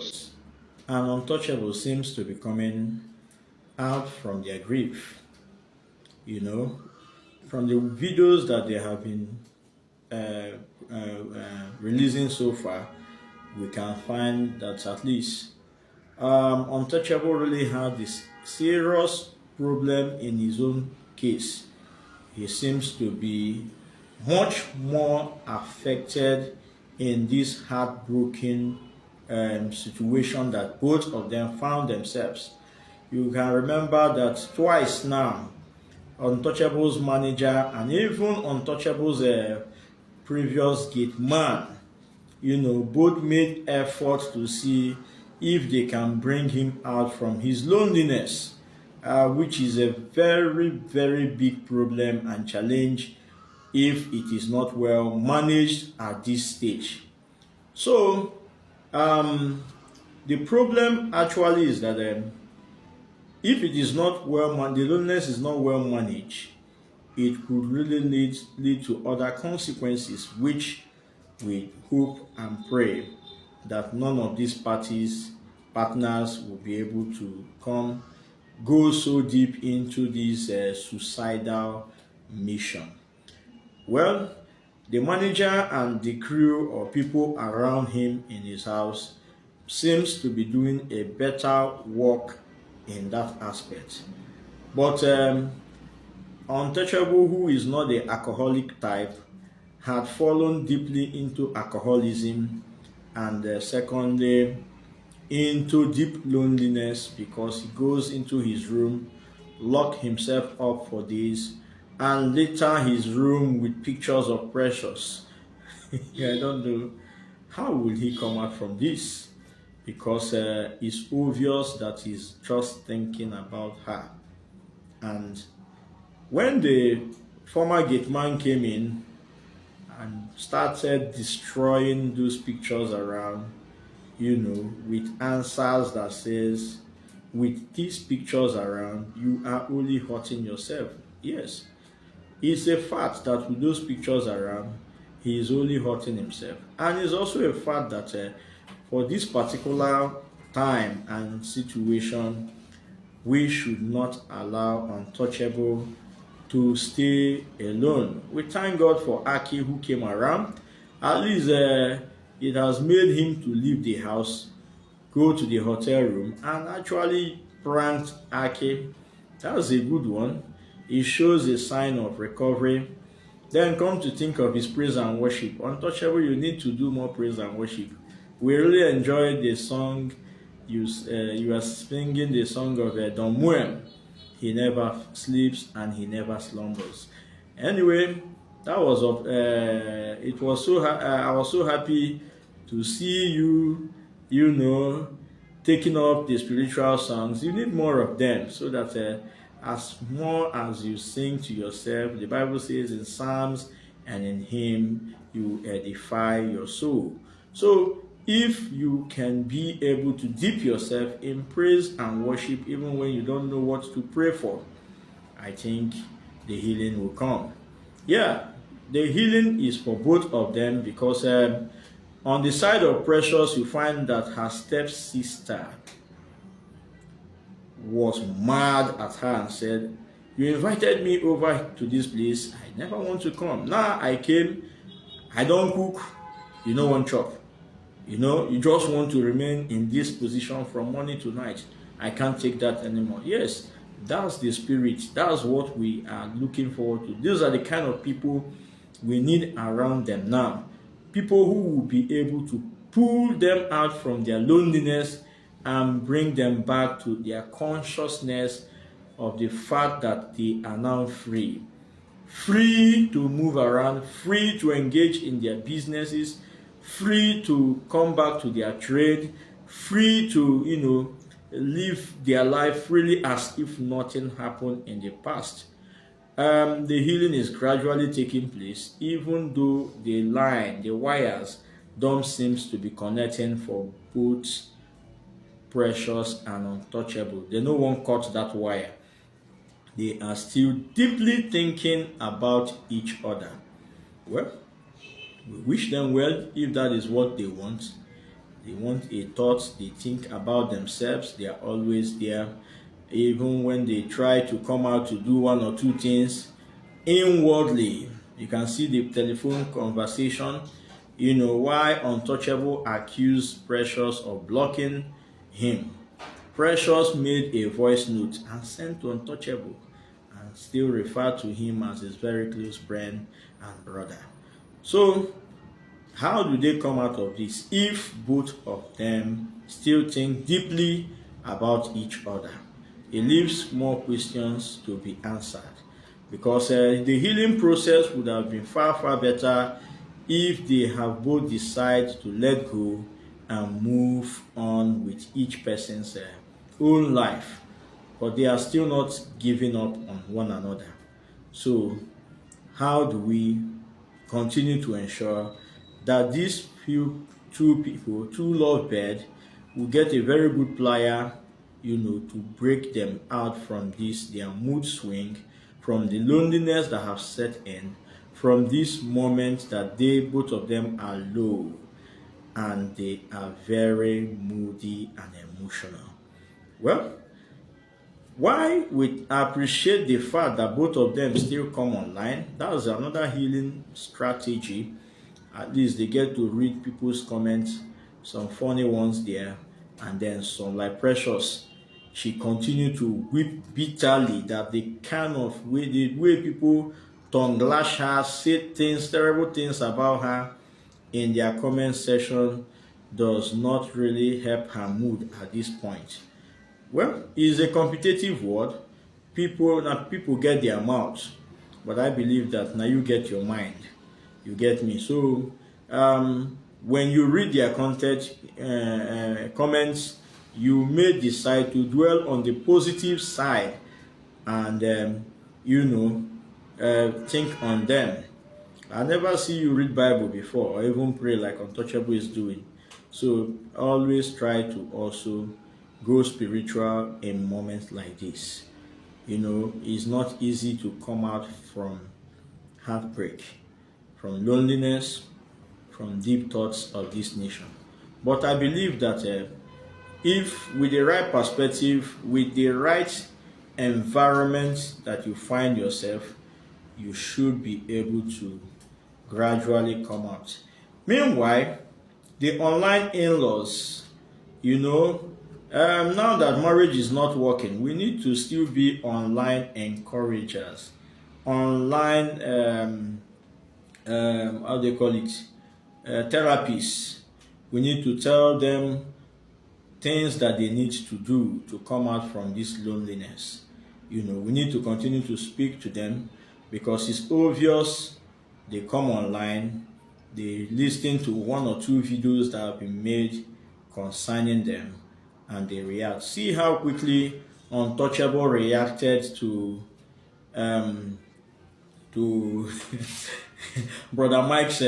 Precious and Untouchable seems to be coming out from their grief. You know, from the videos that they have been releasing so far, we can find that at least Untouchable really had this serious problem in his own case. He seems to be much more affected in this heartbroken situation that both of them found themselves. You can remember that twice now, Untouchable's manager and even Untouchable's previous gate man, both made efforts to see if they can bring him out from his loneliness, which is a very, very big problem and challenge if it is not well managed at this stage. So, the problem actually is that if it is not well managed, the loneliness is not well managed, it could really lead to other consequences, which we hope and pray that none of these partners will be able to go so deep into this suicidal mission. Well, the manager and the crew or people around him in his house seems to be doing a better work in that aspect. But Untouchable, who is not the alcoholic type, had fallen deeply into alcoholism and secondly into deep loneliness because he goes into his room, lock himself up for days, and litter his room with pictures of Precious. I don't know how will he come out from this, because it's obvious that he's just thinking about her. And when the former gate man came in and started destroying those pictures around, with answers that says, with these pictures around, you are only hurting yourself. Yes, it's a fact that with those pictures around, he is only hurting himself. And it's also a fact that for this particular time and situation, we should not allow Untouchable to stay alone. We thank God for Aki, who came around. At least it has made him to leave the house, go to the hotel room, and actually pranked Aki. That's a good one. It shows a sign of recovery. Then come to think of his praise and worship. Untouchable, you need to do more praise and worship. We really enjoyed the song. You are singing the song of Don Muem. He never sleeps and he never slumbers. Anyway, that was it was so I was so happy to see you, taking up the spiritual songs. You need more of them so that as more as you sing to yourself, the Bible says in Psalms and in hymn, you edify your soul. So if you can be able to dip yourself in praise and worship even when you don't know what to pray for, I think the healing will come. Yeah, the healing is for both of them because on the side of Precious, you find that her stepsister was mad at her and said, "You invited me over to this place. I never want to come. Now I came. I don't cook. You know one chop. You just want to remain in this position from morning to night. I can't take that anymore." Yes, that's the spirit. That's what we are looking forward to. These are the kind of people we need around them now. People who will be able to pull them out from their loneliness and bring them back to their consciousness of the fact that they are now free. Free to move around, free to engage in their businesses, free to come back to their trade, free to, live their life freely as if nothing happened in the past. The healing is gradually taking place, even though the wires don't seem to be connecting for both Precious and Untouchable. They no one cut that wire. They are still deeply thinking about each other. Well, we wish them well if that is what they want. They want a thought, they think about themselves, they are always there. Even when they try to come out to do one or two things inwardly, you can see the telephone conversation. Why Untouchable accused Precious of blocking him. Precious made a voice note and sent to Untouchable and still referred to him as his very close friend and brother. So, how do they come out of this if both of them still think deeply about each other? It leaves more questions to be answered, because the healing process would have been far, far better if they have both decided to let go and move on with each person's own life. But they are still not giving up on one another. So, how do we continue to ensure that these two people, two lovebirds, will get a very good plier, to break them out from their mood swing, from the loneliness that have set in, from this moment that both of them are low and they are very moody and emotional. Well, why we appreciate the fact that both of them still come online, that's another healing strategy. At least they get to read people's comments, some funny ones there, and then some like Precious. She continued to weep bitterly that the way people tongue lash her, say things, terrible things about her in their comment section does not really help her mood at this point. Well, it's a competitive world. People get their mouths, but I believe that now you get your mind. You get me? So when you read their content comments, you may decide to dwell on the positive side and think on them. I never see you read Bible before or even pray like Untouchable is doing. So always try to also go spiritual in moments like this. It's not easy to come out from heartbreak, from loneliness, from deep thoughts of this nation. But I believe that if with the right perspective, with the right environment that you find yourself, you should be able to gradually come out. Meanwhile, the online in-laws, now that marriage is not working, we need to still be online encouragers, online, how they call it, therapists. We need to tell them things that they need to do to come out from this loneliness. We need to continue to speak to them, because it's obvious they come online, they listen to one or two videos that have been made concerning them, and they react. See how quickly Untouchable reacted to Brother Mike's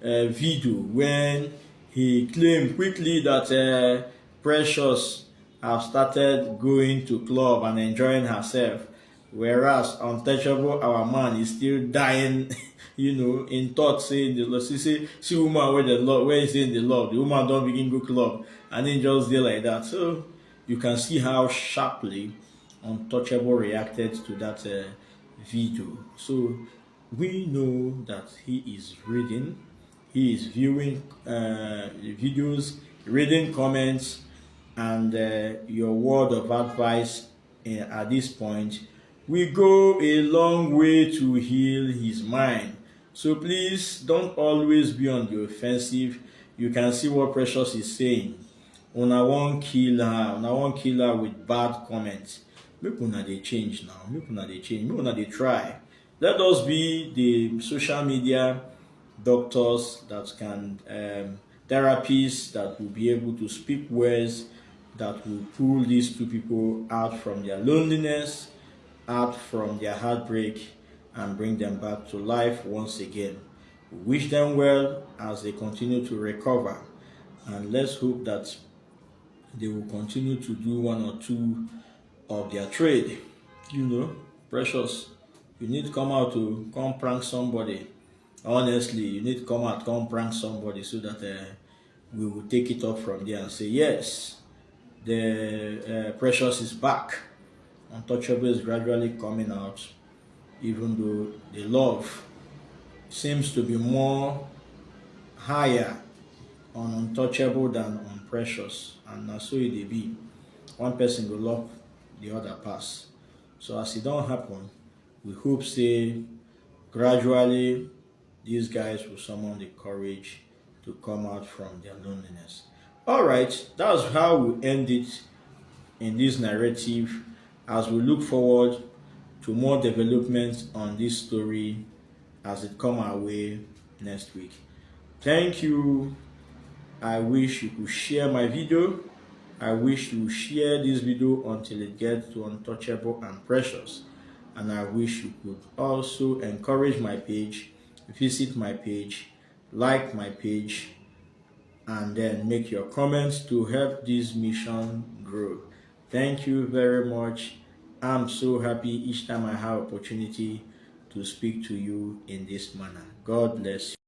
video, when he claimed quickly that Precious have started going to club and enjoying herself, whereas Untouchable, our man, is still dying, in thought, saying the Lord. See woman where the Lord, where is in the Lord, the woman don't begin go club, and then just there like that. So you can see how sharply Untouchable reacted to that video. So we know that he is reading, he is viewing videos, reading comments, and your word of advice at this point will go a long way to heal his mind. So please don't always be on the offensive. You can see what Precious is saying. Una won't kill her with bad comments. Make una dey change now. Make una dey change. Make una dey try. Let us be the social media doctors that can, therapists that will be able to speak words that will pull these two people out from their loneliness, out from their heartbreak, and bring them back to life once again. We wish them well as they continue to recover, and let's hope that they will continue to do one or two of their trade. Precious, you need to come out to come prank somebody. Honestly, you need to come out, come prank somebody, so that we will take it up from there and say, yes, the Precious is back. Untouchable is gradually coming out, even though the love seems to be more higher on Untouchable than on Precious, and na so it be. One person go love the other pass. So as it don't happen, we hope say gradually these guys will summon the courage to come out from their loneliness. All right, that's how we end it in this narrative, as we look forward to more developments on this story as it come our way next week. Thank you. I wish you could share my video. I wish you share this video until it gets to Untouchable and Precious. And I wish you could also encourage my page, visit my page, like my page, and then make your comments to help this mission grow. Thank you very much. I'm so happy each time I have opportunity to speak to you in this manner. God bless you.